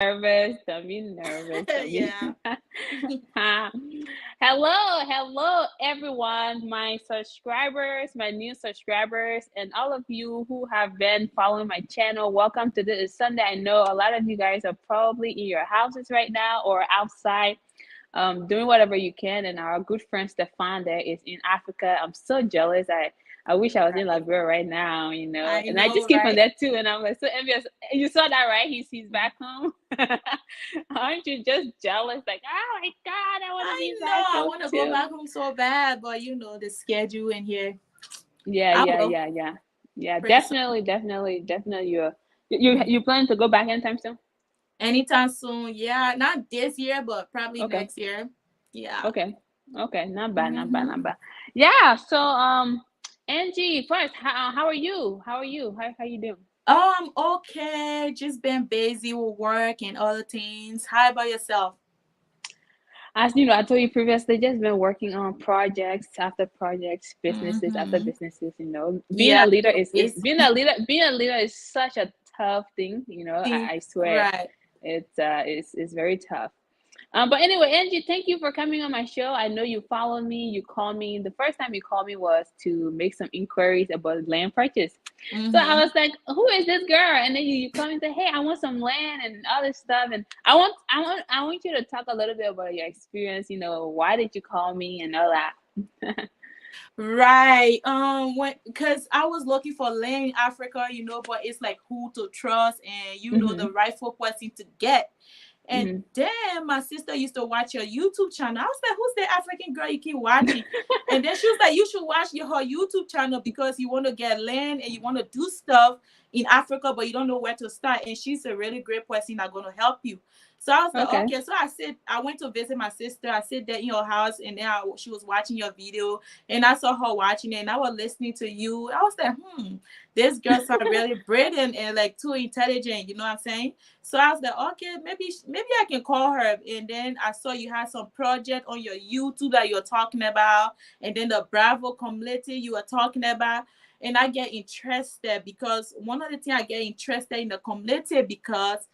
nervous. Don't be nervous. Don't be. Yeah. Hello, everyone, my subscribers, my new subscribers, and all of you who have been following my channel. Welcome to this Sunday. I know a lot of you guys are probably in your houses right now or outside, doing whatever you can. And our good friend Stefan there is in Africa. I'm so jealous. I wish I was in Right. Liberia right now, I And I just know, came from right? there too, and I'm like so envious. You saw that, right? He's back home. Aren't you just jealous? Like, oh my God, I want to I be know. back I home want to go too. back home so bad, but the schedule in here. Yeah, I yeah, will yeah, yeah, yeah. pretty soon. Definitely. You plan to go back anytime soon? Anytime soon. Yeah, not this year, but probably Okay, next year. Yeah. okay, okay. Not bad, not bad, Mm-hmm. not bad. Yeah. So, Angie, first, how are you? How are you? How you doing? Okay. Just been busy with work and other things. How about yourself? As I told you previously, just been working on projects after projects, businesses after Mm-hmm. businesses. Being a Yeah, leader you're is busy. being a leader is such a tough thing. I swear, Right. it's very tough. But anyway, Angie, thank you for coming on my show. I know you followed me. You called me. The first time you called me was to make some inquiries about land purchase. So I Mm-hmm. was like, "Who is this girl?" And then you come and say, "Hey, I want some land and all this stuff." And I want you to talk a little bit about your experience. Why did you call me and all that? Right. When because I was looking for land in Africa, but it's like who to trust and the Mhm. rightful person to get. And Mhm. then my sister used to watch your YouTube channel. I was like, who's the African girl you keep watching? And then she was like, you should watch her YouTube channel because you want to get land and you want to do stuff in Africa, but you don't know where to start. And she's a really great person that's going to help you. So I was like, Okay. okay. So I went to visit my sister. I sit there in your house and then she was watching your video and I saw her watching it and I was listening to you. I was like, this girl sounds really brilliant and like too intelligent. You know what I'm saying? So I was like, okay, maybe I can call her. And then I saw you had some project on your YouTube that you're talking about, and then the Bravo community you were talking about. And I get interested because one of the things I get interested in the community because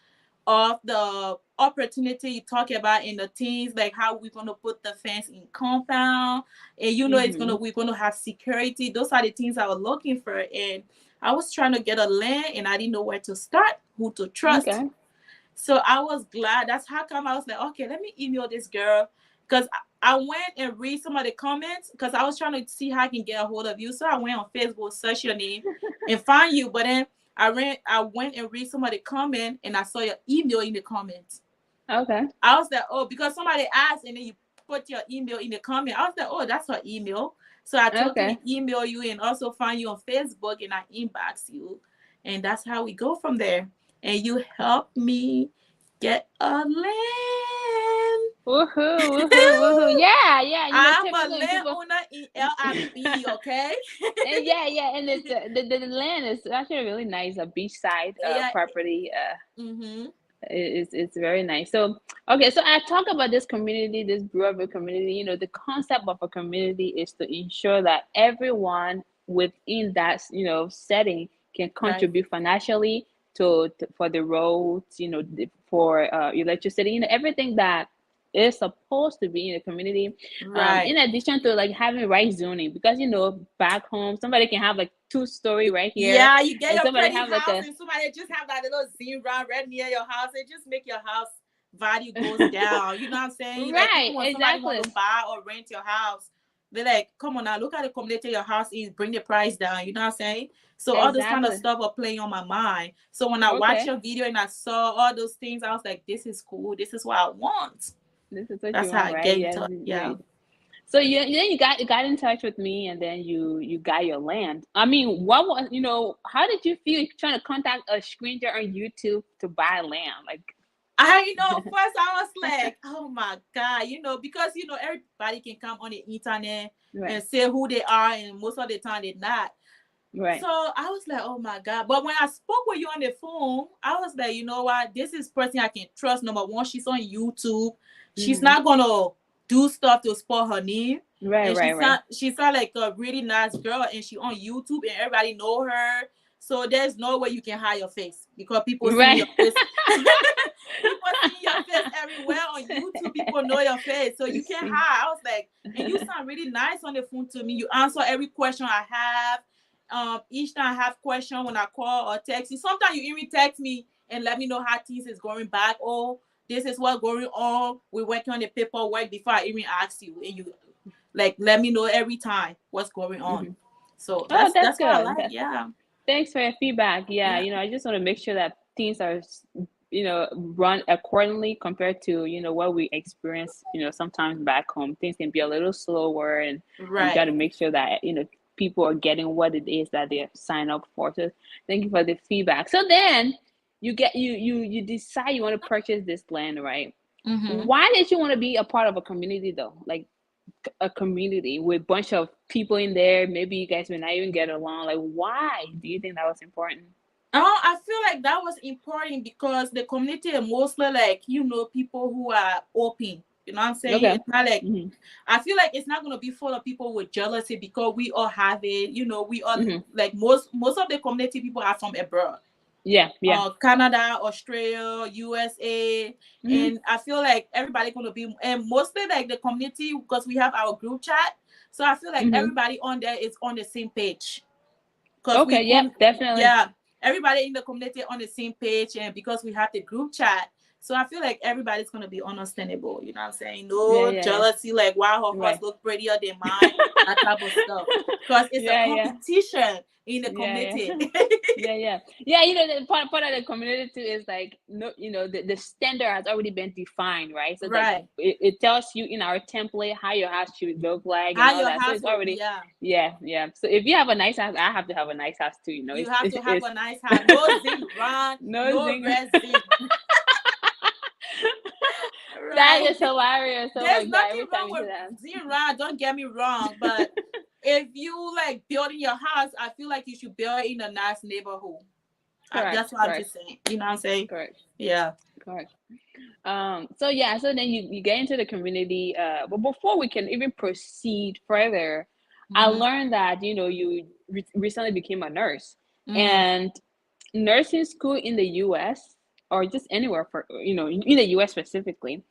of the opportunity you talk about in the things like how we're gonna put the fence in compound and it's gonna Mhm. we're gonna have security. Those are the things I was looking for. And I was trying to get a land and I didn't know where to start, who to trust. Okay. So I was glad. That's how come I was like, okay, let me email this girl. Because I went and read some of the comments because I was trying to see how I can get a hold of you. So I went on Facebook, search your name, and find you. But then I went and read some of the comment and I saw your email in the comments. Okay. I was like, oh, because somebody asked and then you put your email in the comment. I was like, oh, that's her email. So I totally Okay. email you and also find you on Facebook and I inbox you. And that's how we go from there. And you help me get a land. Woohoo! Woohoo! Woohoo! Yeah, yeah. I'm a Typically when people landowner in LIB, okay? and yeah, yeah, and the land is actually really nice. A beachside Yeah. property. Mm-hmm. It's very nice. So okay, so I talk about this community, this rural community. The concept of a community is to ensure that everyone within that setting can Right. contribute financially for the roads, for electricity, everything that is supposed to be in the community. In Right. addition to like having right zoning, because back home somebody can have like two-story right here, Yeah, you get and your somebody pretty have like house a and somebody just have that little zero right near your house. It just make your house value goes down. You know what I'm saying? Like right, even when somebody want exactly. to buy or rent your house, they're like, come on now, look at the community your house is, bring the price down. You know what I'm saying? So all those kind of Exactly. stuff are playing on my mind. So when I watched Okay. your video and I saw all those things, I was like, this is cool. This is what I want. This is what you That's how want, I get right? into Yes, it. Yeah. great. So you got in touch with me, and then you got your land. I mean, what was how did you feel trying to contact a stranger on YouTube to buy land? Like, First I was like, oh my God, because everybody can come on the internet right, and say who they are, and most of the time they're not. So right. I was like, oh my God. But when I spoke with you on the phone, I was like, you know what? This is person I can trust. Number one, she's on YouTube. She's Mm-hmm. not gonna do stuff to spoil her name. Right, And right, right. she sound like a really nice girl and she on YouTube and everybody know her. So there's no way you can hide your face because people see Right. your face. People see your face everywhere on YouTube. People know your face, so you can't hide. I was like, and you sound really nice on the phone to me. You answer every question I have. Each time I have question when I call or text you. Sometimes you even text me and let me know how things is going back. Oh, this is what's going on. We're working on the paperwork before I even ask you, and you like let me know every time what's going on. So Oh, that's that's what I good. like. Yeah. Thanks for your feedback. Yeah, Yeah. I just want to make sure that things are, run accordingly compared to, what we experience, sometimes back home. Things can be a little slower, and got Right. to make sure that, people are getting what it is that they sign up for. So thank you for the feedback. So then you decide you want to purchase this land, right? Mm-hmm. Why did you want to be a part of a community though? Like a community with a bunch of people in there. Maybe you guys may not even get along. Like, why do you think that was important? I feel like that was important because the community is mostly like, people who are open. You know what I'm saying? Okay. It's not like, Hmm. I feel like it's not going to be full of people with jealousy because we all have it. We all, Hmm. like most of the community people are from abroad. Yeah. Yeah. Canada, Australia, USA. Hmm. And I feel like everybody going to be, and mostly like the community, because we have our group chat. So I feel like Hmm. everybody on there is on the same page. Because Okay. we Yep. Definitely. yeah, everybody in the community on the same page, and because we have the group chat, so I feel like everybody's gonna be understandable. You know what I'm saying? Yeah. No Yeah. Yeah. jealousy, like why her horse Right. look prettier than mine, that type of stuff. Because it's a Yeah. Yeah. competition in the Yeah. Yeah. community. Yeah, yeah, yeah. The part of the community too is like, no, the standard has already been defined, right? So like Right. it tells you in our template how your house should look like and How all your that. So house it's will, already, yeah. yeah, yeah. So if you have a nice house, I have to have a nice house too. You It's have it's, to have it's a nice house. No zinc run, no no zing. red zinc. That Right. is hilarious. Oh my There's god! nothing Every time wrong you say with that. zinc run. Don't get me wrong, but if you like building your house, I feel like you should build it in a nice neighborhood. That's Correct. what I'm Correct. just saying. You know what I'm saying? Correct. Yeah. Correct. So yeah, so then you get into the community. But before we can even proceed further, I Mm-hmm. learned that you recently became a nurse, Mm-hmm. and nursing school in the U.S. or just anywhere for in the U.S. specifically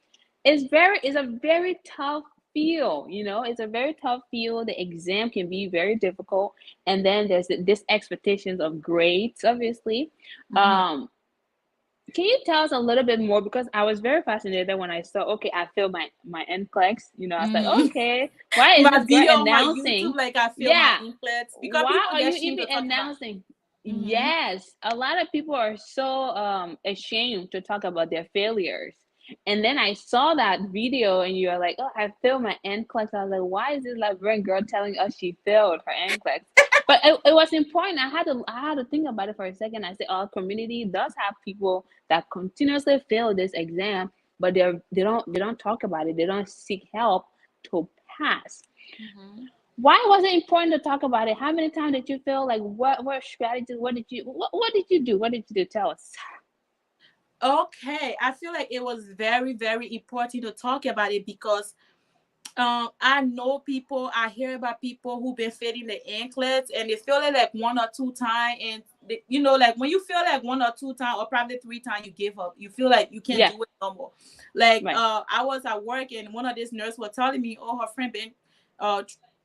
is a very tough field. It's a very tough field. The exam can be very difficult, and then there's this expectations of grades, obviously. Mm-hmm. Um, can you tell us a little bit more? Because I was very fascinated when I saw, okay, I failed my NCLEX. I was like, Mm-hmm. okay, why is My this girl video on my YouTube, announcing? like I feel my Yeah, inklets because why people are get you ashamed even to talk about. announcing? Mm-hmm. Yes, a lot of people are so ashamed to talk about their failures. And then I saw that video, and you are like, oh, I failed my NCLEX. I was like, why is this Liberian girl telling us she failed her NCLEX? But it was important. I had to think about it for a second. I said, our community does have people that continuously fail this exam, but they don't talk about it. They don't seek help to pass. Mm-hmm. Why was it important to talk about it? How many times did you fail? Like, what strategies? What did you do? What did you do? Tell us. Okay, I feel like it was very, very important to talk about it because I know people, I hear about people who've been failing the anklets and they fail it like one or two times. And, like when you feel like one or two times or probably three times, you give up. You feel like you can't Yeah, do it no more. Like, right. I was at work and one of these nurses was telling me, oh, her friend been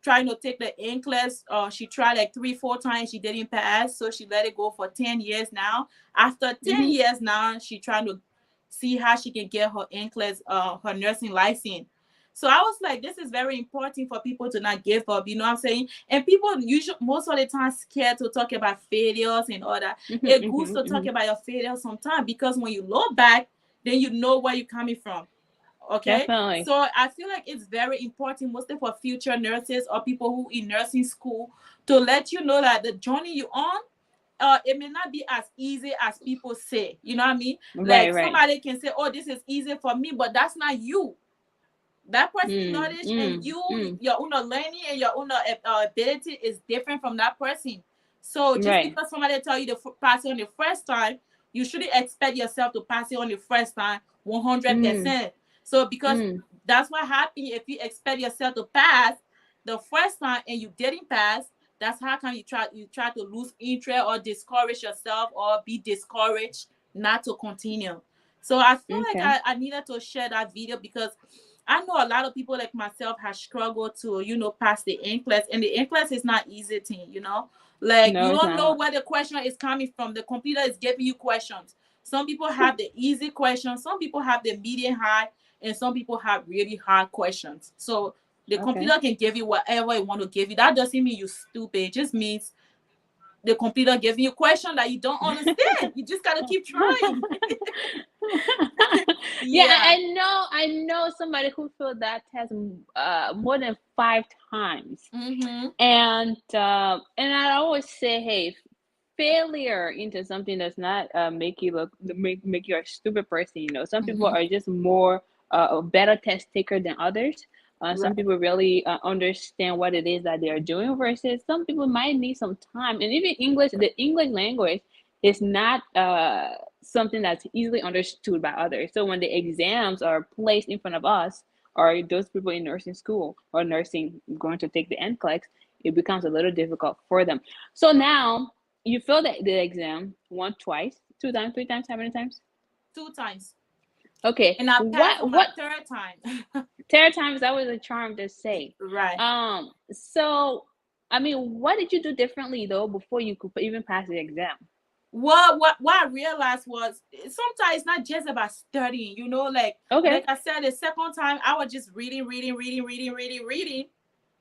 trying to take the anklets. She tried like 3, 4 times. She didn't pass. So she let it go for 10 years now. After 10 Mm-hmm. years now, she trying to see how she can get her anklets, her nursing license. So I was like, this is very important for people to not give up, you know what I'm saying? And people usually most of the time scared to talk about failures and all that. Mm-hmm, It's good mm-hmm, to talk mm-hmm. about your failures sometimes because when you look back, then you know where you're coming from. Okay. Definitely. So I feel like it's very important, mostly for future nurses or people who in nursing school, to let you know that the journey you're on, it may not be as easy as people say. You know what I mean? Right, Like right. somebody can say, oh, this is easy for me, but that's not you. That person Mm, knowledge and mm, mm. your own learning and your own ability is different from that person. So just Right. because somebody tell you to pass it on the first time, you shouldn't expect yourself to pass it on the first time Mm, 100%. So because mm. that's what happens if you expect yourself to pass the first time and you didn't pass, That's how come you try to lose interest or discourage yourself or be discouraged not to continue. So I feel like Okay. I needed to share that video because I know a lot of people like myself have struggled to, pass the NCLEX, and the NCLEX is not easy thing. Like No, you it's don't know not. where the question is coming from. The computer is giving you questions. Some people have the easy questions, some people have the medium high, and some people have really hard questions. So the Okay. computer can give you whatever it want to give you. That doesn't mean you're stupid. It just means the computer giving you a question that you don't understand. You just gotta keep trying. Yeah, Yeah. I know somebody who failed that test more than 5 times. Mm-hmm. And I always say, hey, failure into something does not make you make you a stupid person. Some people Mm-hmm. are just more a better test taker than others. Some Right. people really understand what it is that they are doing, versus some people might need some time. And even the English language is not something that's easily understood by others. So when the exams are placed in front of us, or those people in nursing school or nursing going to take the NCLEX, it becomes a little difficult for them. So now you failed the exam once, twice, 2 times, 3 times, how many times? 2 times. Okay. And I passed on my What third time. third times, that was a charm to say. Right. So I mean, what did you do differently though before you could even pass the exam? What I realized was sometimes it's not just about studying, like Okay. I said, the second time I was just reading,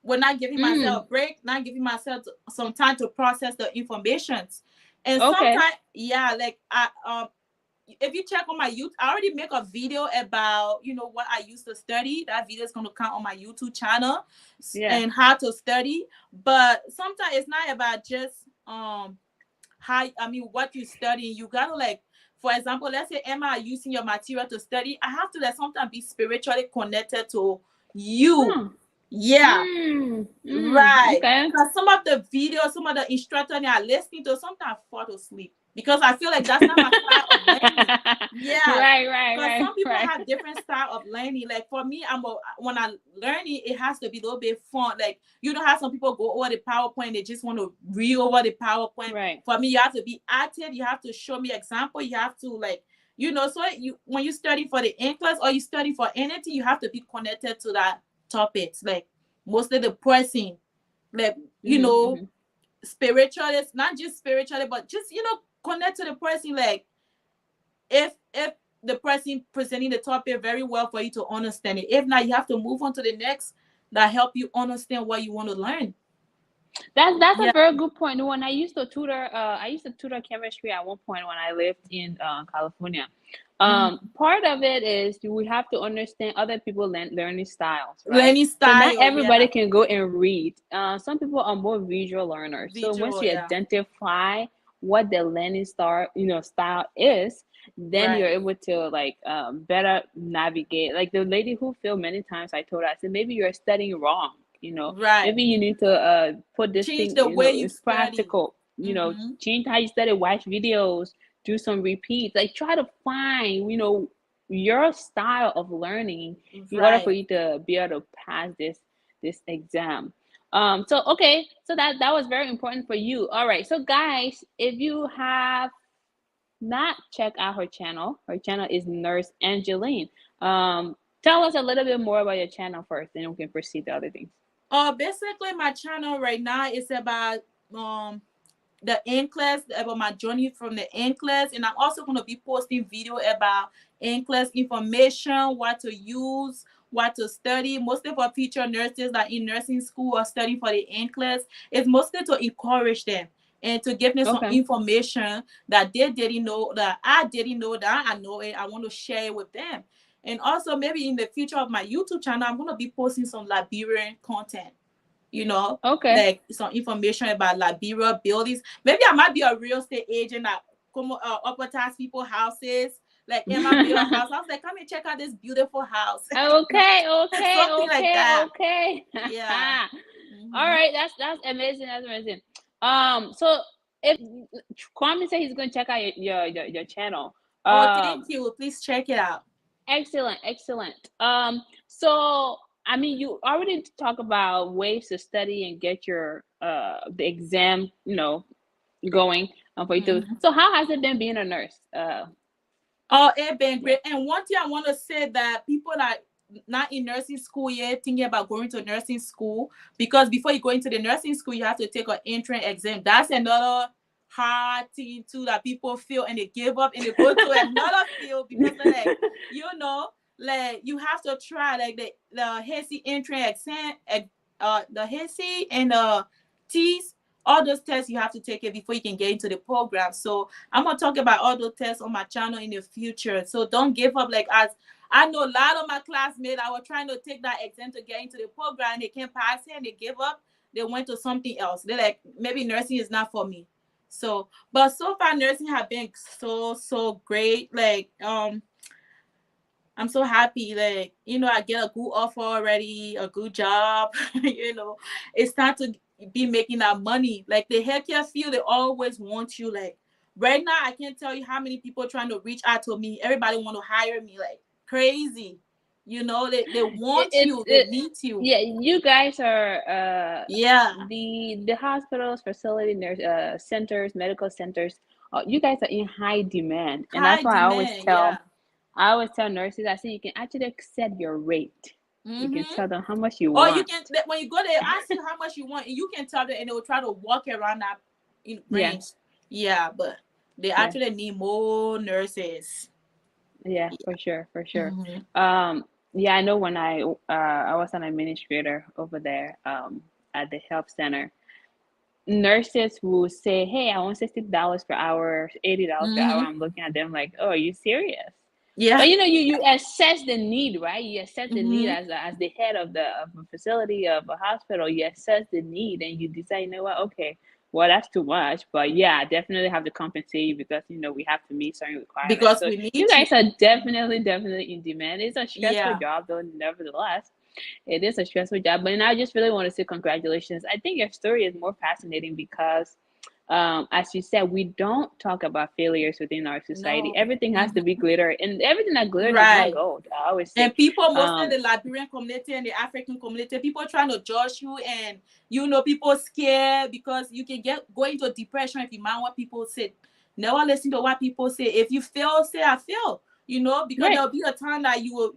but not giving myself Mm, a break, not giving myself some time to process the informations. And okay. sometimes, yeah, like if you check on my YouTube, I already make a video about what I used to study. That video is going to come on my YouTube channel Yeah. and how to study. But sometimes it's not about just how what you study. You gotta, like, for example, let's say, am I using your material to study? I have to, like, sometimes be spiritually connected to you. Huh. Yeah. Right. Okay. Because some of the videos, some of the instructors I listening to, sometimes I fall asleep because I feel like that's not my style of learning. Yeah. Right, right, Because right, some people right. have different style of learning. Like for me, when I learn it, it has to be a little bit fun. Like you know how some people go over the PowerPoint, they just want to read over the PowerPoint. Right. For me, you have to be active. You have to show me example. You have to, like, so when you study for the NCLEX or you study for anything, you have to be connected to that topics. Like mostly the person, like Mm-hmm. spiritually, not just spiritually, but just connect to the person. Like if the person presenting the topic very well for you to understand it. If not, you have to move on to the next that help you understand what you want to learn. That's a Yeah. very good point. When I used to tutor chemistry at one point when I lived in California. Mhm. Part of it is we have to understand other people's learning styles, right? Learning So not style, everybody yeah. can go and read. Some people are more visual learners. So once Visual, you yeah. identify what the learning style is, then Right. you're able to like better navigate. Like the lady who failed many times, I told her, I said, maybe you're studying wrong. Right. Maybe you need to put this Change thing, the way you it's study. practical. Mm-hmm. Change how you study, watch videos, do some repeats. Like try to find, your style of learning in order for Right. you to be able to pass this exam. So okay, so that was very important for you. All right, so guys, if you have not checked out her channel is Nurse Angeline. Tell us a little bit more about your channel first, then we can proceed to other things. Basically my channel right now is about the NCLEX, about my journey from the NCLEX, and I'm also going to be posting video about NCLEX information, what to use, what to study, mostly for future nurses that in nursing school or studying for the NCLEX. It's mostly to encourage them and to give them some Okay. information that they didn't know, that I didn't know, that I know it. I want to share it with them. And also maybe in the future of my YouTube channel, I'm going to be posting some Liberian content, you know, Okay. like some information about Liberia buildings. Maybe I might be a real estate agent that come advertise people houses. Like Emma build a house. I was like, come and check out this beautiful house. Okay, okay, Something like okay, that. okay. Yeah. All Hmm. right, that's amazing. That's amazing. So if Kwame said he's going to check out your channel. Oh, thank Um, you. Please check it out. Excellent, excellent. So I mean, you already talk about ways to study and get your the exam, going for you to. Mhm. So how has it been being a nurse? Oh, it been Yeah. great. And one thing I want to say that people that not in nursing school yet thinking about going to nursing school, because before you go into the nursing school, you have to take an entrance exam. That's another hard thing too that people feel and they give up and they go to another field because they're like, you know, like you have to try like the HESI entrance exam, the HESI and the TEAS. All those tests you have to take it before you can get into the program. So I'm gonna talk about all those tests on my channel in the future. So don't give up. Like as I know a lot of my classmates, I was trying to take that exam to get into the program, they can't pass it and they give up. They went to something else. They're like, maybe nursing is not for me. So, but so far nursing have been so great. Like I'm so happy. Like, I get a good offer already, a good job. It's time to be making that money. Like the healthcare field, they always want you. Like right now, I can't tell you how many people trying to reach out to me. Everybody want to hire me like crazy. They It, want it's you, they it, need you. yeah, you guys are Yeah. the hospitals, facility nurse centers, medical centers. You guys are in high demand, and that's High why demand. Yeah. I always tell nurses, I say you can actually set your rate. You can Mm-hmm. tell them how much you Or you want. can when you go there, ask you how much you want, and you can tell them, and they will try to walk around that Yeah, range. Yeah, but they yeah, actually need more nurses. yeah, Yeah. for sure, for sure. Mm-hmm. Yeah, I know when I was an administrator over there at the health center, nurses will say, "Hey, I want $60 per hour, $80 per hour." Mm-hmm. I'm looking at them like, "Oh, are you serious?" Yeah. But you assess the need, right? You assess the need Mm-hmm. as the head of a facility of a hospital. You assess the need and you decide, you know what? Okay, well that's too much, but yeah, I definitely have to compensate you because we have to meet certain requirements. Because So we you need you. guys are definitely in demand. It's a stressful Yeah. job, though. Nevertheless, it is a stressful job. But I just really want to say congratulations. I think your story is more fascinating because as you said, we don't talk about failures within our society. No. Everything has to Mm-hmm. be glitter, and everything that glitters is not Right. gold. I always say, And people, mostly um, the Liberian community and the African community, people trying to judge you, and people scared because you can go into depression if you mind what people say. Never listen to what people say. If you fail, say I fail. Because right, there'll be a time that you will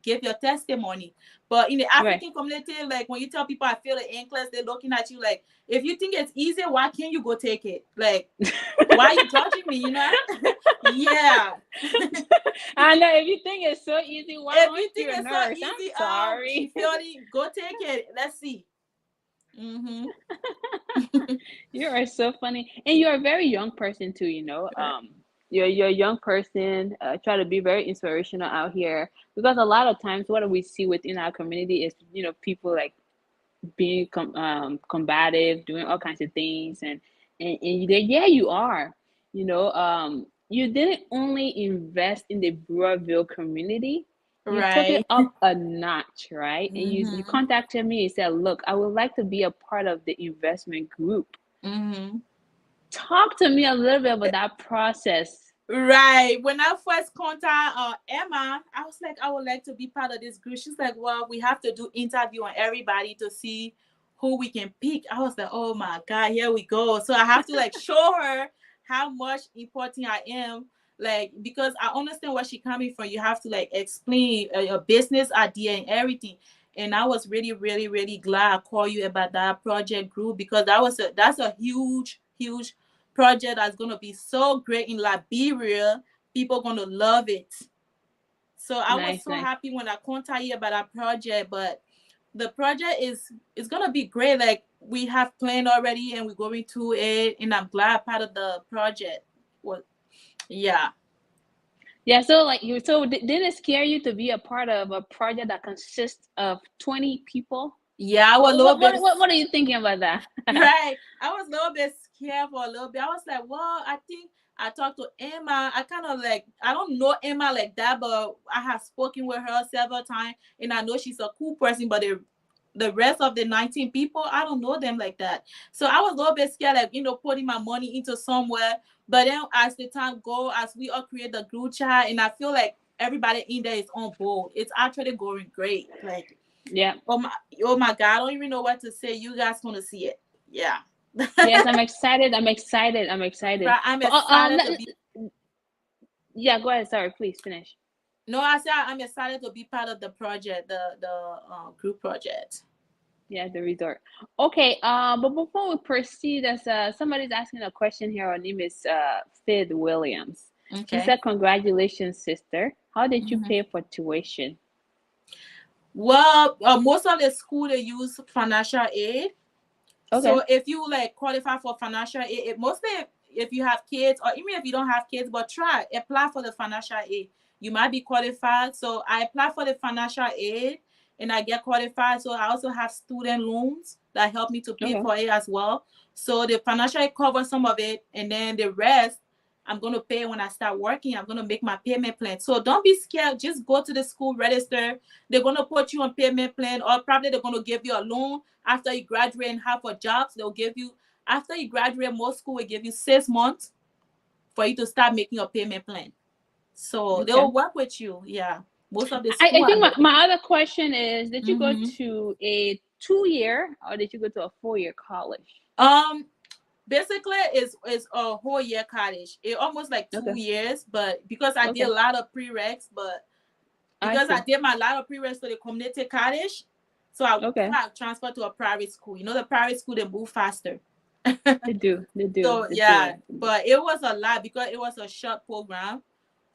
give your testimony. But in the right. African community, like when you tell people I fail the class, they're looking at you like, if you think it's easy, why can't you go take it? Like, why are you judging me? Yeah. I know if you think it's so easy, why If aren't you think you a it's so nurse? I'm easy, she sorry. failed it. Go take it. Let's see. Mm-hmm. You are so funny, and you're a very young person too. You're a young person. Try to be very inspirational out here because a lot of times what we see within our community is people like being combative, doing all kinds of things, yeah, you are. You didn't only invest in the Brewerville community, you took it Right. up a notch, right? And you Mm-hmm. contacted me and said, "Look, I would like to be a part of the investment group." Mm-hmm. Talk to me a little bit about that process. Right. When I first contact Emma, I was like, I would like to be part of this group. She's like, well, we have to do interview on everybody to see who we can pick. I was like, oh my God, here we go. So I have to like show her how much important I am. Like, because I understand where she's coming from. You have to like explain your business idea and everything. And I was really, really, really glad I called you about that project group because that's a huge project that's gonna be so great in Liberia. People gonna love it. So I was Nice, so nice. happy when I contacted you about that project. But the project is gonna be great. Like we have planned already, and we're going to it. And I'm glad part of the project. What? Yeah. Yeah, so like didn't it scare you to be a part of a project that consists of 20 people? Yeah. I was a What little what bit. what what, what are you thinking about that? Right. I was a little bit scared for a little bit. I was like, well, I think I talked to Emma. I kind of like, I don't know Emma like that, but I have spoken with her several times and I know she's a cool person, but the rest of the 19 people, I don't know them like that. So I was a little bit scared, like, putting my money into somewhere. But then as the time go, as we all create the group chat, and I feel like everybody in there is on board. It's actually going great. Like, Yeah. Oh my God, I don't even know what to say. You guys gonna see it. Yeah. Yes, I'm excited. I'm excited. I'm excited. Right, I'm But excited to be. yeah, go ahead. Sorry, please finish. No, I said I'm excited to be part of the project, the group project. Yeah, the resort. Okay. But before we proceed, as somebody's asking a question here. Her name is Fid Williams. She Okay. said, "Congratulations, sister. How did you Mhm. pay for tuition?" Well, most of the school they use financial aid. Okay. So if you like qualify for financial aid, mostly if you have kids or even if you don't have kids, but try apply for the financial aid. You might be qualified. So I apply for the financial aid and I get qualified. So I also have student loans that help me to pay Okay. for it as well. So the financial aid covers some of it, and then the rest I'm gonna pay when I start working. I'm gonna make my payment plan. So don't be scared. Just go to the school, register. They're gonna put you on payment plan, or probably they're gonna give you a loan after you graduate and have a job. They'll give you after you graduate. Most school will give you 6 months for you to start making your payment plan. So Okay. they'll work with you. Yeah, most of the I school are think doing. my other question is, did you go Mm-hmm. to a 2 year or did you go to a 4 year college? Um, Basically, it's a whole year college. It almost like two Okay. years, but because I did Okay. a lot of prereqs, but I because I see. did my lot of prereqs to the community college, so I Okay. transferred to a private school. You know, the private school they move faster. They do. They do. So They yeah, do. but it was a lot because it was a short program.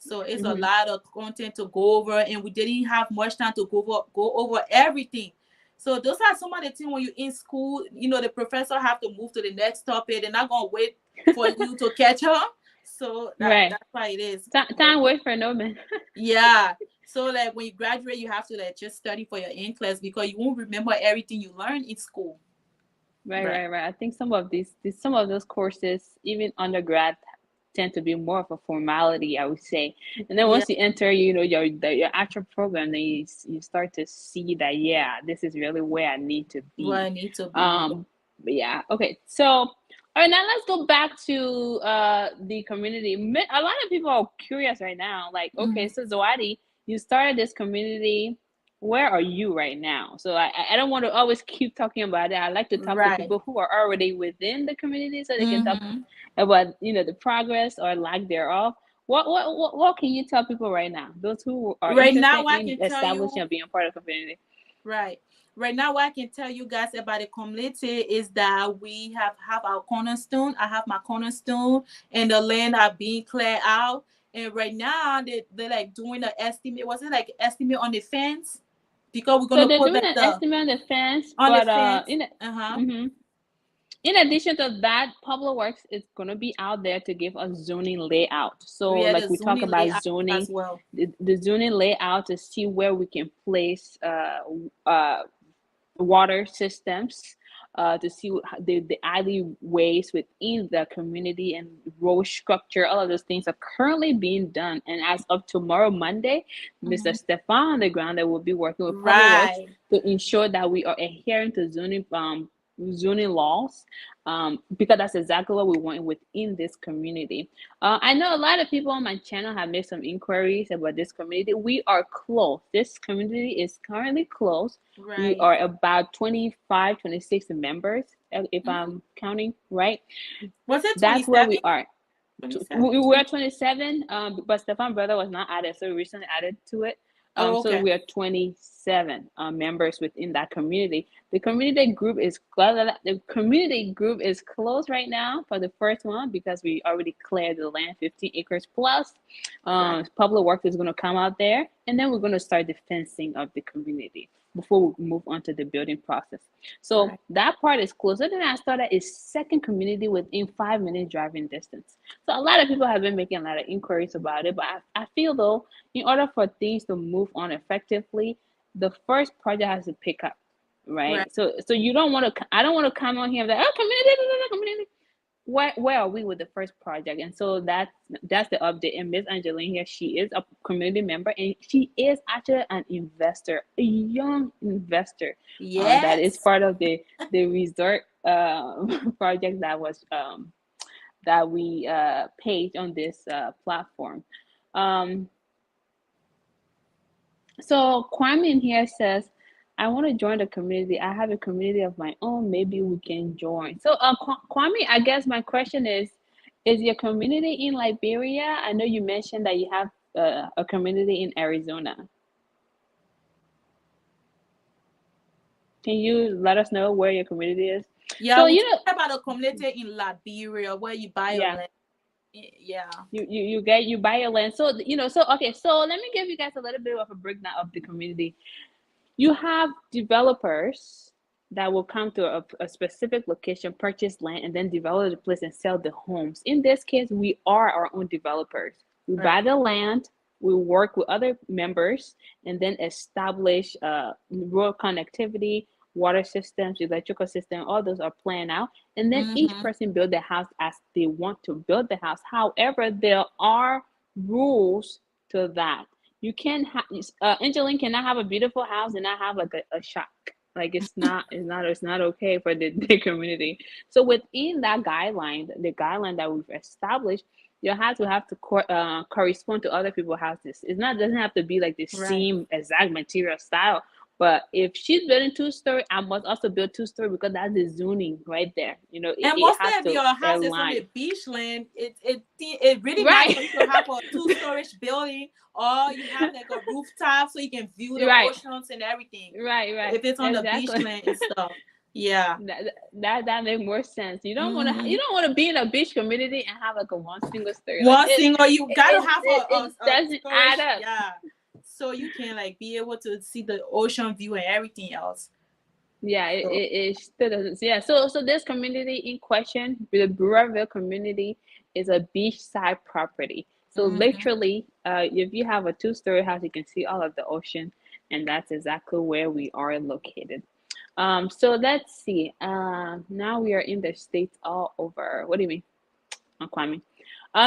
So it's a Mm-hmm. lot of content to go over, and we didn't have much time to go over everything. So those are some of the things when you're in school, the professor have to move to the next topic. They're not gonna wait for you to catch up. So Right. that's why it is. Time wait for no man. Yeah. So like when you graduate, you have to like just study for your NCLEX because you won't remember everything you learned in school. Right, Right. right, right. I think some of these some of those courses, even undergrad, tend to be more of a formality, I would say. And then Yeah. once you enter, your actual program, then you start to see that, yeah, this is really where I need to What be. I need to be. But yeah, okay. So, all right, now let's go back to the community. A lot of people are curious right now, like, okay, Mhm. so Zawadi, you started this community. Where are you right now? So I don't want to always keep talking about it. I like to talk to Right. people who are already within the community so they can talk Mm-hmm. about the progress or lack thereof. What can you tell people right now? Those who are Right interested now, I in can tell establishing you, and being part of the community. right. Right now, what I can tell you guys about the community is that we have our cornerstone. I have my cornerstone, and the land are being cleared out. And right now, they're like doing the estimate. Was it like estimate on the fence? Because we're So gonna they're put doing like an the estimate on the fence, on the but fence. Uh-huh. in addition to that, Public Works is going to be out there to give us zoning layout. So, We had like the we talk zoning about layout as zoning, well. the zoning layout to see where we can place water systems, to see the alleyways within the community and road structure. All of those things are currently being done. And as of tomorrow, Monday, Mr. Hmm. Stefan on the ground that will be working with Public Works Right. to ensure that we are adhering to zoning laws, because that's exactly what we want within this community. I know a lot of people on my channel have made some inquiries about this community. We are closed. This community is currently closed. We Right. are about 25, 26 members, if Hmm. I'm counting right. Was it That's where 27? we are. 27? We were 27, but Stefan brother was not added, so we recently added to it. Oh, So okay. we are 27 members within that community. The community group is closed right now for the first one because we already cleared the land, 15 acres plus. Right. Public Works is going to come out there, and then we're going to start the fencing of the community before we move on to the building process. So Right. that part is closed. So then I started a second community within 5 minute driving distance. So a lot of people have been making a lot of inquiries about it, but I feel though, in order for things to move on effectively, the first project has to pick up, Right. right? So you don't want to. I don't want to come on here and be like, oh, community, community. Where are we with the first project? And so that's the update. And Miss Angeline here, she is a community member, and she is actually an investor, a young investor, that is Yes. part of the resort project that we page on this platform. Um, so Kwame in here says, I want to join the community. I have a community of my own. Maybe we can join. So, Kwame, I guess my question is your community in Liberia? I know you mentioned that you have a community in Arizona. Can you let us know where your community is? Yeah, So, we you talk know, about a community in Liberia where you buy your yeah, land. Yeah. you buy your land. So, so okay, so let me give you guys a little bit of a breakdown of the community. You have developers that will come to a specific location, purchase land, and then develop the place and sell the homes. In this case, we are our own developers. We Right. buy the land, we work with other members, and then establish road connectivity, water systems, electrical system. All those are planned out, and then each Mm-hmm. person build the house as they want to build the house. However, there are rules to that. You can't have Angeline cannot have a beautiful house and not have like a shack. Like it's not okay for the community. So within that guideline, the guideline that we've established, your house will have to correspond to other people's houses. It's not doesn't have to be like the Right. same exact material style. But if she's building two-story, I must also build two-story because that's the zoning right there. And It mostly has if to your house is on align. the beach land, it really nice Right. for you to have a two-storage building, or you have like a rooftop so you can view the Right. oceans and everything. Right. If it's on the beach Exactly. land and stuff. Yeah. That make more sense. You Mm-hmm. don't want to be in a beach community and have like a one single story. Like One single, you gotta have it a doesn't add storage, up. yeah. So you can like be able to see the ocean view and everything else. Yeah, So it still doesn't. Yeah, so this community in question, the Burrillville community, is a beachside property. So mm-hmm. literally, if you have a two-story house, you can see all of the ocean, and that's exactly where we are located. So let's see. Now we are in the states all over. What do you mean? Kwame.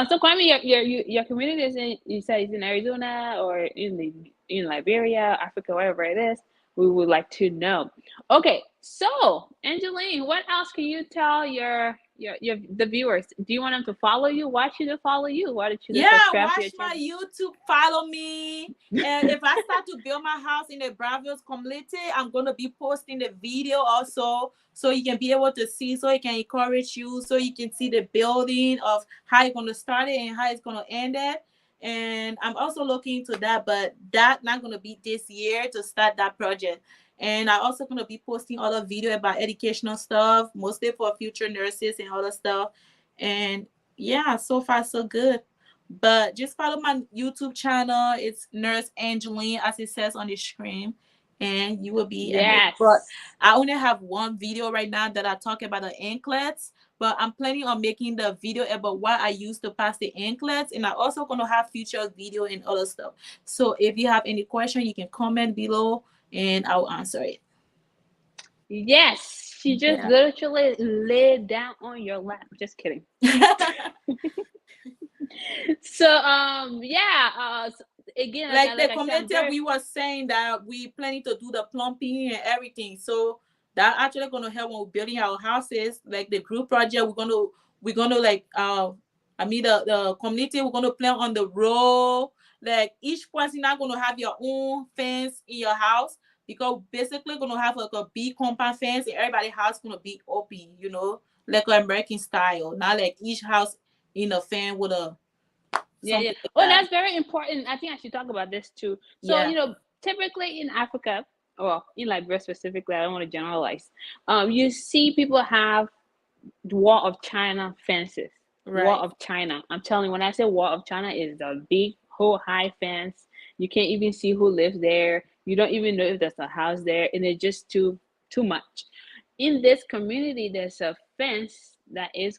So Kwame, your community is in, you say it's in Arizona or in Liberia, Africa, wherever it is. We would like to know. Okay, so Angeline, what else can you tell your the viewers? Do you want them to follow you? Why should they follow you? Why should they Yeah, subscribe to your watch my channel? YouTube, follow me. And if I start to build my house in the Bravos community, I'm gonna be posting the video also, so you can be able to see, so it can encourage you, so you can see the building of how you're gonna start it and how it's gonna end it. And I'm also looking into that, but that not gonna be this year to start that project. And I also gonna be posting other video about educational stuff, mostly for future nurses and other stuff. And yeah, so far so good. But just follow my YouTube channel. It's Nurse Angeline, as it says on the screen, and you will be amazed. But Yes. I only have one video right now that I talk about the anklets. But I'm planning on making the video about what I use to pass the anklets, and I'm also gonna have future video and other stuff. So if you have any question, you can comment below, and I'll answer it. Yes. She just Yeah. literally laid down on your lap. Just kidding. So yeah, again, Like the like I said, I'm community, very we were saying that we planning to do the plumbing and everything, so that actually gonna help when we're building our houses. Like the group project, we're gonna like I mean the community, we're gonna plan on the road. Like each person not gonna have your own fence in your house, because basically gonna have like a big compound fence and everybody's house gonna be open, like an American style, not like each house in a fence with a yeah. something like Oh, that. that's very important. I think I should talk about this too. So, Yeah. typically in Africa, or in Liberia specifically, I don't want to generalize. You see people have wall of China fences. Wall Right. of China. I'm telling you, when I say wall of China, it's a big whole high fence. You can't even see who lives there. You don't even know if there's a house there, and it's just too much. In this community, there's a fence that is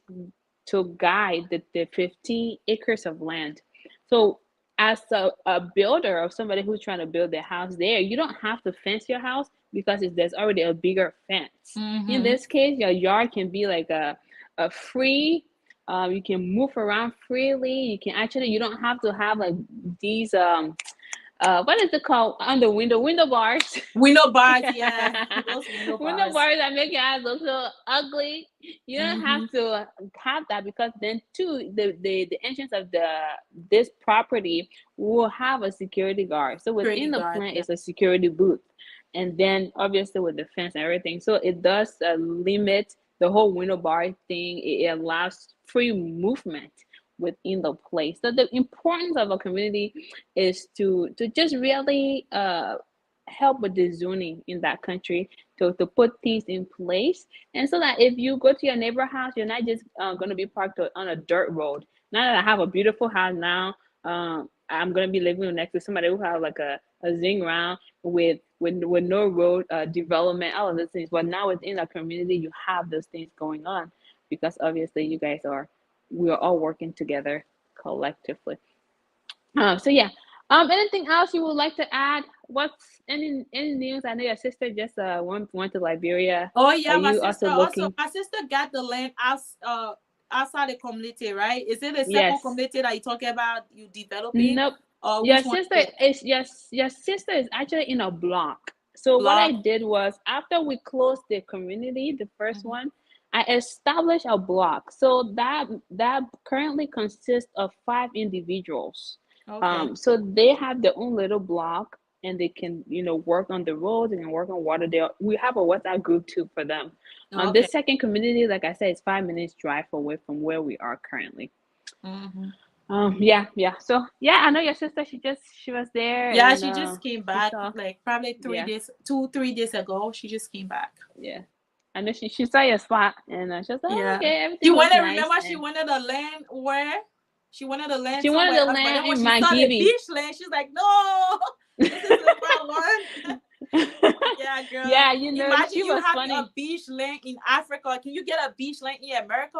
to guide the 15 acres of land. So as a builder, or somebody who's trying to build their house there, you don't have to fence your house because there's already a bigger fence. In Mm-hmm. this case, your yard can be like a free, you can move around freely. You don't have to have like these what is it called on the window bars. Window bars, yeah. Those window Window bars. bars that make your eyes look so ugly. You don't have Mm-hmm. to have that, because then too the entrance of this property will have a security guard. So Security within the guard, plant yeah. is a security booth. and then obviously with the fence and everything. So it does limit the whole window bar thing. It allows free movement within the place. So the importance of a community is to just really help with the zoning in that country, to put things in place, and so that if you go to your neighbor house, you're not just going to be parked on a dirt road. Now that I have a beautiful house now, I'm going to be living next to somebody who have like a zing round with no road development, all of those things. But now within a community, you have those things going on because obviously you guys we are all working together collectively. So yeah. Anything else you would like to add? What's any news? I know your sister just went to Liberia. Oh Are yeah, my you sister also also. looking? My sister got the land outside the community, right? Is it the second Yes. community that you talking about? You developing, Nope. or Your which one sister is it? is your sister is actually in a block. So what I Block. did was after we closed the community, the first Mhm. one, I established a block. So that currently consists of 5 individuals. Okay. So they have their own little block and they can, work on the roads and work on water. We have a WhatsApp group too for them. Okay. This second community, like I said, is 5 minutes drive away from where we are currently. Hmm. Yeah, yeah. So yeah, I know your sister. She was there Yeah, and she just came she back saw. like probably three Yeah, days, 2, 3 days ago. She just came back. yeah. I know she saw your spot and she was like, oh, Yeah. okay, She everything looks wanted, nice. remember, she And wanted a land where? She wanted a land she wanted somewhere to else. But then land when in she saw the Magibi. beach land, she's like, no, this is the wrong one. Yeah, girl. Yeah, Imagine she you was have a funny. beach land in Africa. Can you get a beach land in America?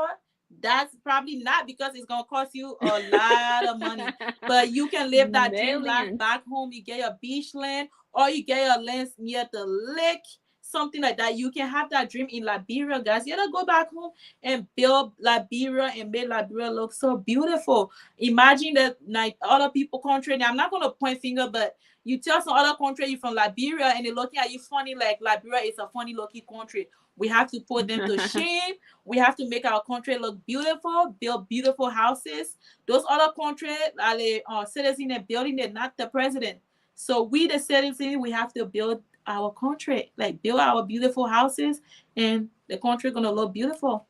That's probably not, because it's gonna cost you a lot of money. But you can live that dream life Millions. back home. You get your beach land, or you get your land near the lake, something like that. You can have that dream in Liberia, guys. You gotta go back home and build Liberia and make Liberia look so beautiful. Imagine that, like, other people country. Now, I'm not gonna point finger, but you tell some other country you from Liberia and they're looking at you funny, like Liberia is a funny looking country. We have to put them to shame. We have to make our country look beautiful, build beautiful houses. Those other countries are the citizens and building, they're not the president. So we, the citizens, we have to build our country, like build our beautiful houses, and the country gonna look beautiful.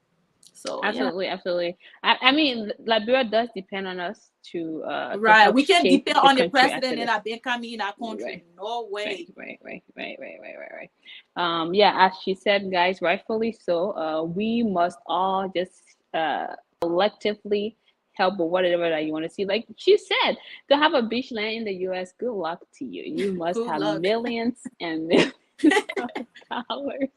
So yeah. Absolutely, absolutely. I mean, Liberia does depend on us to Right. help We can't shape depend the on the country as president it that is. have been coming in our country. Right. No Right, way. right, right, right, right, right, right, right. Yeah, as she said, guys, rightfully so. We must all just collectively help with whatever that you want to see. Like she said, to have a beach land in the U.S., good luck to you. You must Good have luck. millions and millions of dollars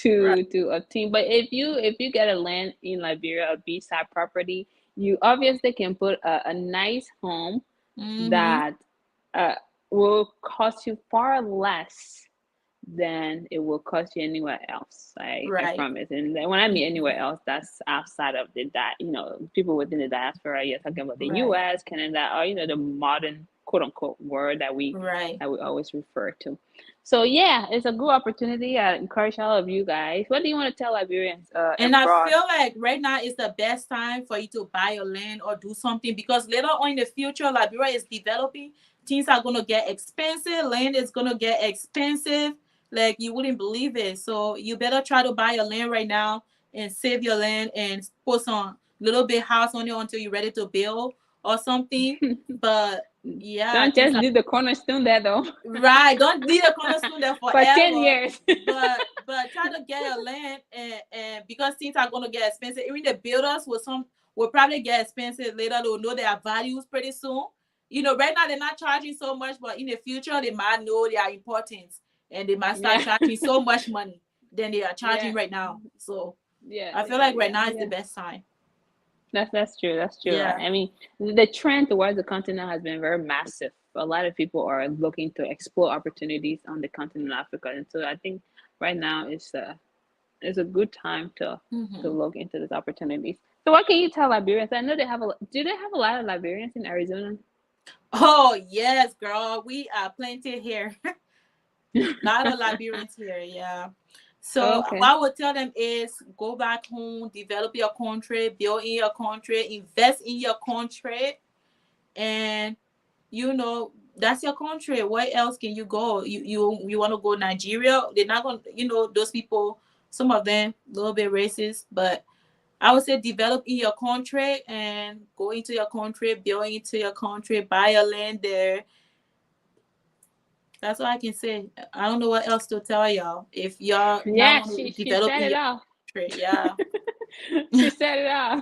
Right. to obtain. But if you get a land in Liberia, a beachside property, you obviously can put a nice home Mm-hmm. that uh, will cost you far less than it will cost you anywhere else. I Right. promise. And then when I mean anywhere else, that's outside of the people within the diaspora. You're talking about the Right. U.S., Canada, or the modern quote unquote word that we Right. that we always refer to. So yeah, it's a good opportunity. I encourage all of you guys. What do you want to tell Liberians And I abroad? feel like right now is the best time for you to buy a land or do something, because later on in the future, Liberia is developing. Things are gonna get expensive. Land is gonna get expensive. Like you wouldn't believe it. So you better try to buy a land right now and save your land and put some little bit house on it until you're ready to build or something. But yeah, Don't things just are leave the cornerstone there though. right. Don't need a cornerstone there For 10 forever. years. But try to get your land, and because things are gonna get expensive, even the builders will probably get expensive later. They'll know their values pretty soon. Right now they're not charging so much, but in the future they might know their importance and they might start Yeah. charging so much money than they are charging Yeah. right now. So Yeah, I feel yeah, like right yeah, now is the yeah. best time. That's true. That's true. Yeah. I mean, the trend towards the continent has been very massive. A lot of people are looking to explore opportunities on the continent of Africa, and so I think right now is a good time to Hmm. look into these opportunities. So, what can you tell Liberians? I know do they have a lot of Liberians in Arizona? Oh yes, girl. We are plenty here. Lot of Liberians here, yeah. So Okay. what I would tell them is go back home, develop your country, build in your country, invest in your country, and you know that's your country. Where else can you go? You want to go Nigeria? They're not going to, those people, some of them a little bit racist, but I would say develop in your country and go into your country, build into your country, buy a land there. That's all I can say. I don't know what else to tell y'all. If y'all not Yeah, want to she develop said in it your all. country, yeah. She said it all.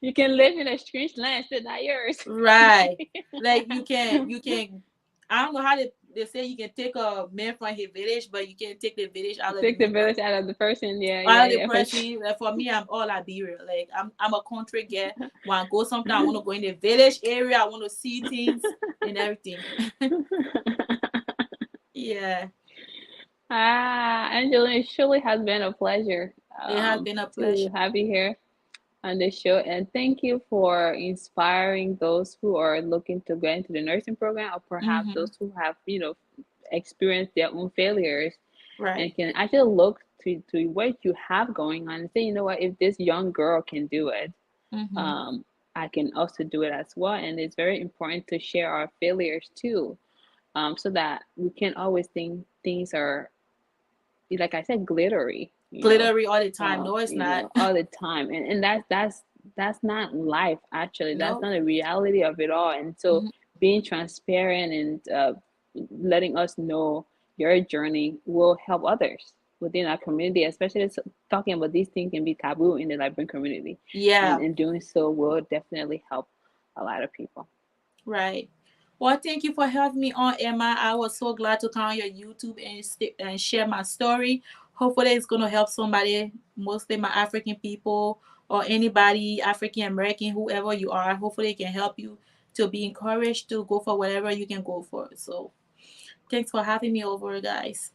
You can live in a strange land, still not yours. Right. Like you can I don't know how they say you can take a man from his village, but you can't take the village out of the Take the man. village out of the person. Yeah, Out yeah, of the yeah. person, like for me, I'm all Liberia. Like I'm a country girl. When I go sometimes, I want to go in the village area. I want to see things and everything. Yeah, Angeline, it surely has been a pleasure it has been a to pleasure. have you here on the show. And thank you for inspiring those who are looking to get into the nursing program, or perhaps Mm-hmm. those who have, experienced their own failures and Right. can actually look to what you have going on and say, you know what, if this young girl can do it, Mm-hmm. um, I can also do it as well. And it's very important to share our failures too, so that we can't always think things are, like I said, glittery, Glittery all the time. No, it's not. all the time. And that's not life actually. That's No. not the reality of it all. And so Mm-hmm. being transparent and letting us know your journey will help others within our community, especially talking about these things can be taboo in the Liberian community. And Yeah. in doing so will definitely help a lot of people. Right. Well, thank you for having me on, Emma. I was so glad to come on your YouTube and share my story. Hopefully, it's going to help somebody, mostly my African people or anybody, African American, whoever you are. Hopefully, it can help you to be encouraged to go for whatever you can go for. So, thanks for having me over, guys.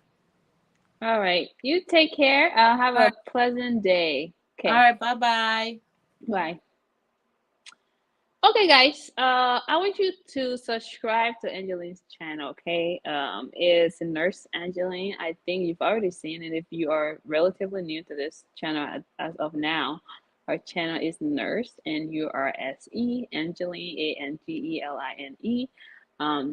All right. You take care. Have All right. a pleasant day. All Okay. right. Bye bye. Bye. Okay, guys. I want you to subscribe to Angeline's channel. Okay, it's Nurse Angeline. I think you've already seen it. If you are relatively new to this channel as of now, our channel is Nurse NURSE Angeline ANGELINE.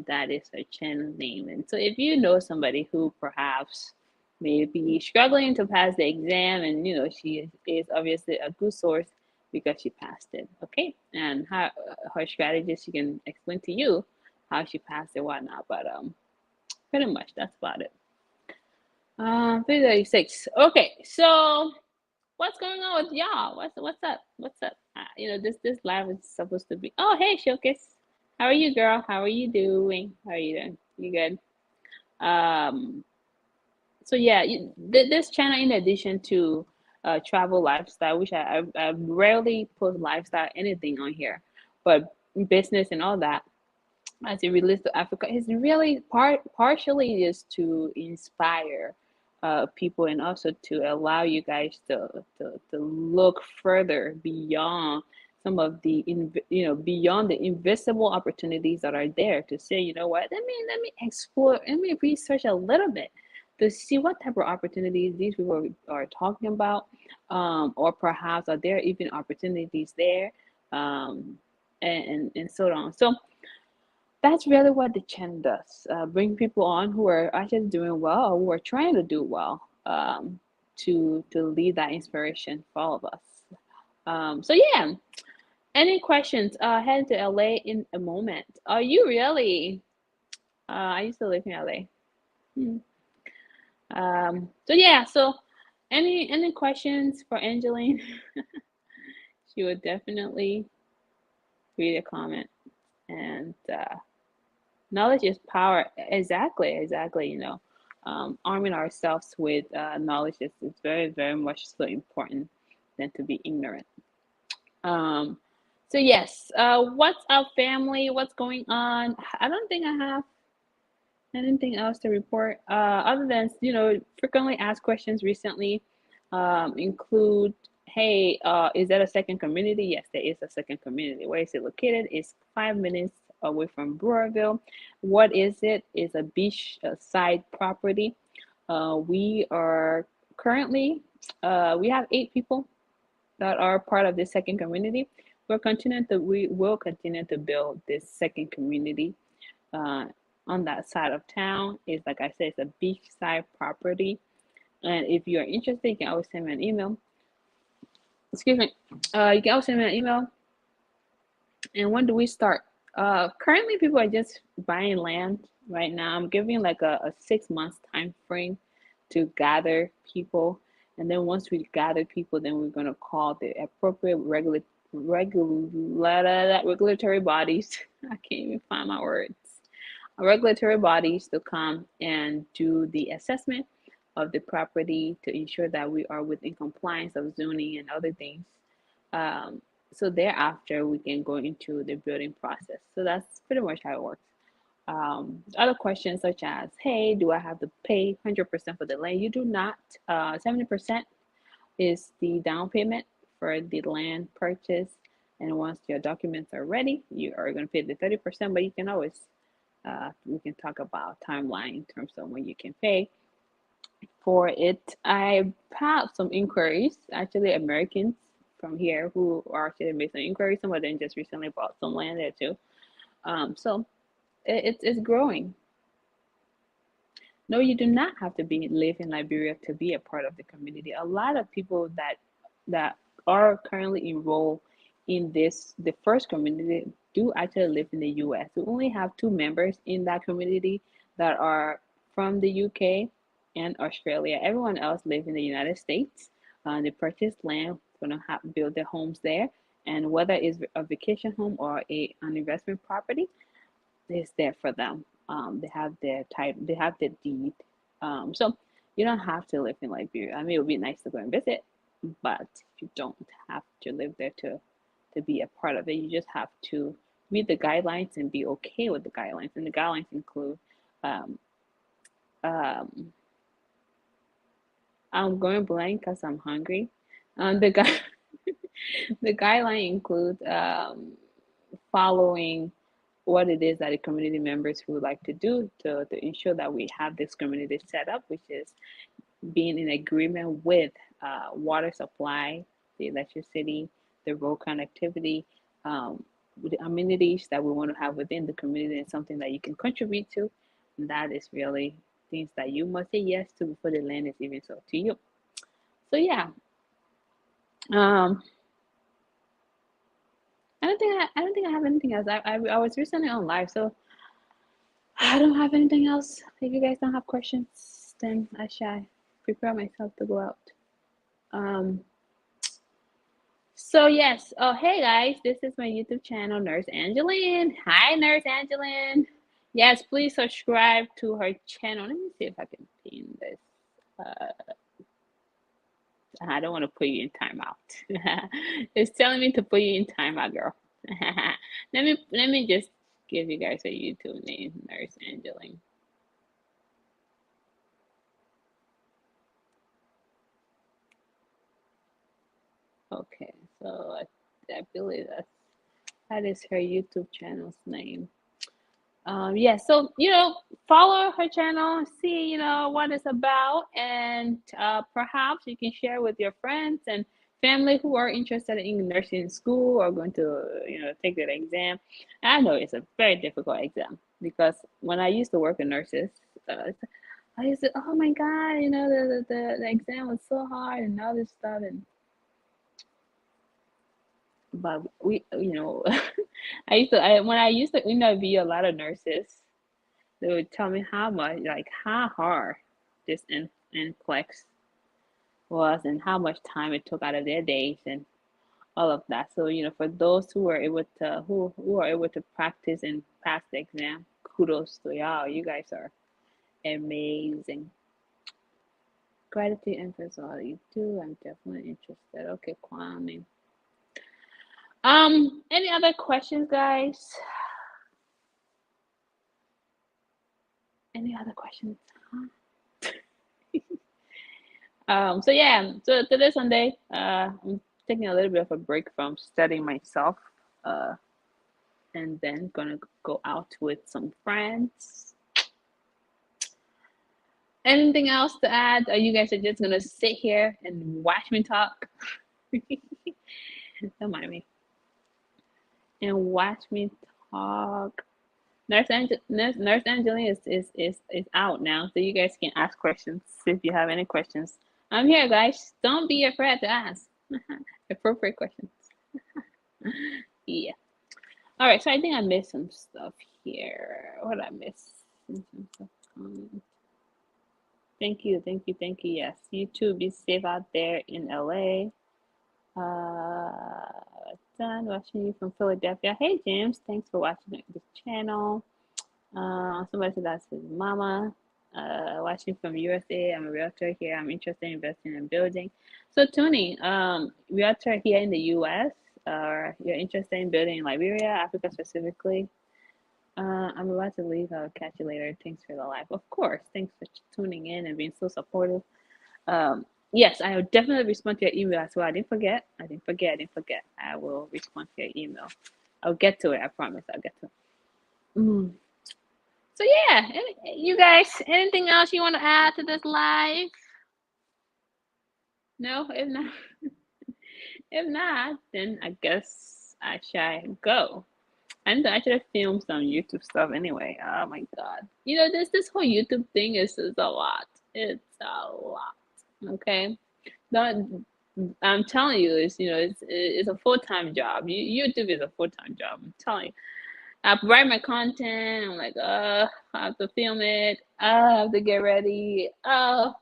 That is her channel name. And so, if you know somebody who perhaps may be struggling to pass the exam, and she is obviously a good source because she passed it. Okay, and her strategy, she can explain to you how she passed it, whatnot. But pretty much that's about it. 336. Okay, so what's going on with y'all? What's up? What's up? This live is supposed to be. Oh, hey, Showcase. How are you, girl? How are you doing? How are you doing? You good? Um, so yeah, this channel, in addition to travel lifestyle, which I rarely put lifestyle anything on here, but business and all that, as it relates to Africa, is really partially is to inspire people, and also to allow you guys to look further beyond some of the beyond the invisible opportunities that are there, to say, you know what, let me explore, let me research a little bit to see what type of opportunities these people are talking about, or perhaps are there even opportunities there, um, and so on. So that's really what the channel does. Bring people on who are actually doing well, or who are trying to do well, to lead that inspiration for all of us. So yeah, any questions? Head to LA in a moment. Are you really? I used to live in LA. Hmm. So yeah, so any questions for Angeline? She would definitely read a comment. And knowledge is power. Exactly, exactly. Arming ourselves with knowledge is very, very much so important than to be ignorant. Um, so yes, what's up, family? What's going on? I don't think I have anything else to report, other than, frequently asked questions recently include, hey, is that a second community? Yes, there is a second community. Where is it located? It's 5 minutes away from Brewerville. What is it? It's a beach side property. We are currently, we have 8 people that are part of this second community. We will continue to build this second community. on that side of town. It's like I said, it's a beachside property. And if you're interested, you can always send me an email. Excuse me. You can always send me an email. And when do we start? Currently, people are just buying land right now. I'm giving like a 6 months time frame to gather people. And then once we gather people, then we're going to call the appropriate regulatory bodies. I can't even find my words. Regulatory bodies to come and do the assessment of the property to ensure that we are within compliance of zoning and other things. Um, so thereafter, we can go into the building process. So that's pretty much how it works. Other questions such as, hey, do I have to pay 100% for the land? You do not. 70% is the down payment for the land purchase. And once your documents are ready, you are going to pay the 30%, but you can always, we can talk about timeline in terms of when you can pay for it. I have some inquiries, actually Americans from here who are actually made some inquiries. Some of them just recently bought some land there too. So it's growing. No, you do not have to live in Liberia to be a part of the community. A lot of people that are currently enrolled in the first community do actually live in the U.S. We only have 2 members in that community that are from the UK and Australia. Everyone else lives in the United States. They purchased land, gonna build their homes there, and whether it's a vacation home or an investment property, is there for them. They have their title, they have their deed. So you don't have to live in Liberia. I mean, it would be nice to go and visit, but you don't have to live there to be a part of it. You just have to read the guidelines and be okay with the guidelines. And the guidelines include, um, um, I'm going blank because I'm hungry. The guy, the guideline includes following what it is that the community members would like to do to ensure that we have this community set up, which is being in agreement with water supply, the electricity, the road connectivity, with the amenities that we want to have within the community, and something that you can contribute to. And that is really things that you must say yes to before the land is even sold to you. So yeah, um, I don't think I have anything else. I was recently on live, so I don't have anything else. If you guys don't have questions, then I shall prepare myself to go out. Um, so yes. Oh, hey guys, this is my YouTube channel, Nurse Angeline. Hi, Nurse Angeline. Yes, please subscribe to her channel. Let me see if I can pin this. Uh, I don't want to put you in timeout. It's telling me to put you in timeout, girl. Let me just give you guys a YouTube name, Nurse Angeline. Okay, so I believe that is her YouTube channel's name. Yeah, so follow her channel, see what it's about, and perhaps you can share with your friends and family who are interested in nursing school or going to take that exam. I know it's a very difficult exam because when I used to work in nurses, I used to, oh my God, the exam was so hard and all this stuff. And but when I used to interview a lot of nurses, they would tell me how much, like how hard this NCLEX was and how much time it took out of their days and all of that. So, for those who are able to who are able to practice and pass the exam, kudos to y'all. You guys are amazing. Gratitude and personality too. I'm definitely interested. Okay, Kwame. Any other questions, guys? Any other questions? So yeah, so today Sunday, I'm taking a little bit of a break from studying myself, uh, and then gonna go out with some friends. Anything else to add? Or you guys are just gonna sit here and watch me talk? Don't mind me. And watch me talk. Nurse Angeline is out now, so you guys can ask questions if you have any questions. I'm here, guys. Don't be afraid to ask appropriate questions. Yeah. All right. So I think I missed some stuff here. What did I miss? Thank you. Yes, you too. Be safe out there in LA. Done watching you from Philadelphia. Hey, James. Thanks for watching this channel. Somebody said that's his mama. Watching from USA. I'm a realtor here. I'm interested in investing in building. So, Tony, realtor here in the US, you're interested in building in Liberia, Africa specifically. I'm about to leave. I'll catch you later. Thanks for the live. Of course. Thanks for tuning in and being so supportive. Yes, I will definitely respond to your email as well. I didn't forget. I will respond to your email. I'll get to it. I promise. I'll get to it. So yeah, you guys, anything else you want to add to this live? No, if not, then I guess I shall go. And I should have filmed some YouTube stuff anyway. Oh my god, this whole YouTube thing is a lot. It's a lot. Okay, don't. I'm telling you, it's a full-time job. YouTube is a full-time job. I'm telling you. I write my content. I'm like, I have to film it. I have to get ready. Oh,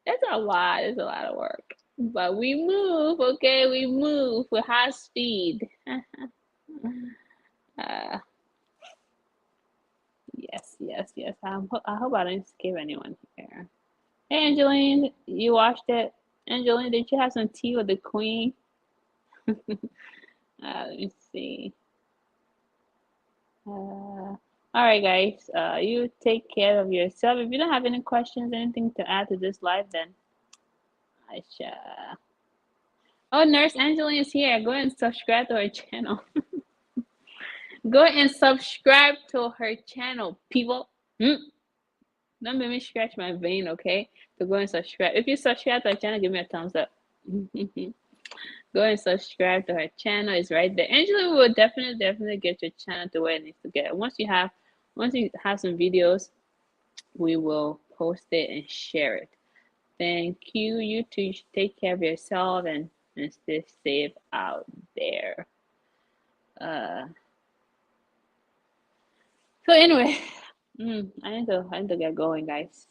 it's a lot. It's a lot of work. But we move, okay? We move with high speed. Yes. I hope I didn't skip anyone here. Hey, Angeline, you watched it? Angeline, did you have some tea with the queen? Let me see. All right, guys. You take care of yourself. If you don't have any questions, anything to add to this live, then I shall. Oh, Nurse Angeline is here. Go and subscribe to her channel. Go and subscribe to her channel, people. Don't make me scratch my vein, okay? So go and subscribe. If you subscribe to her channel, give me a thumbs up. Go and subscribe to her channel. It's right there. Angela will definitely get your channel to where it needs to get. Once you have some videos, we will post it and share it. Thank you. You too. Take care of yourself and stay safe out there. So anyway, I need to get going, guys.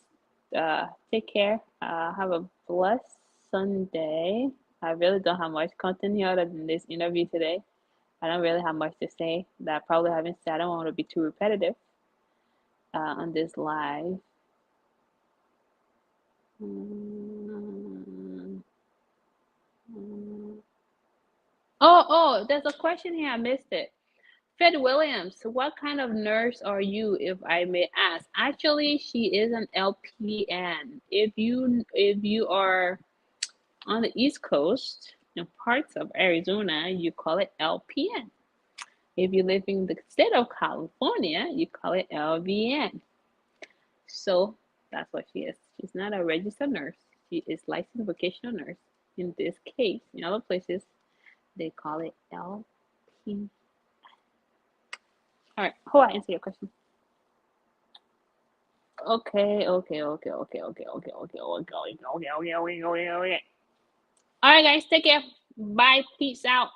Take care. Have a blessed Sunday. I really don't have much content here other than this interview today. I don't really have much to say that I probably haven't said. I don't want to be too repetitive on this live. Oh, there's a question here. I missed it. Fed Williams, what kind of nurse are you, if I may ask? Actually, she is an LPN. If you are on the East Coast, in parts of Arizona, you call it LPN. If you live in the state of California, you call it LVN. So that's what she is. She's not a registered nurse. She is licensed vocational nurse. In this case, in other places, they call it LPN. All right, hope I answer your question. Okay. All right, guys, take care. Bye. Peace out.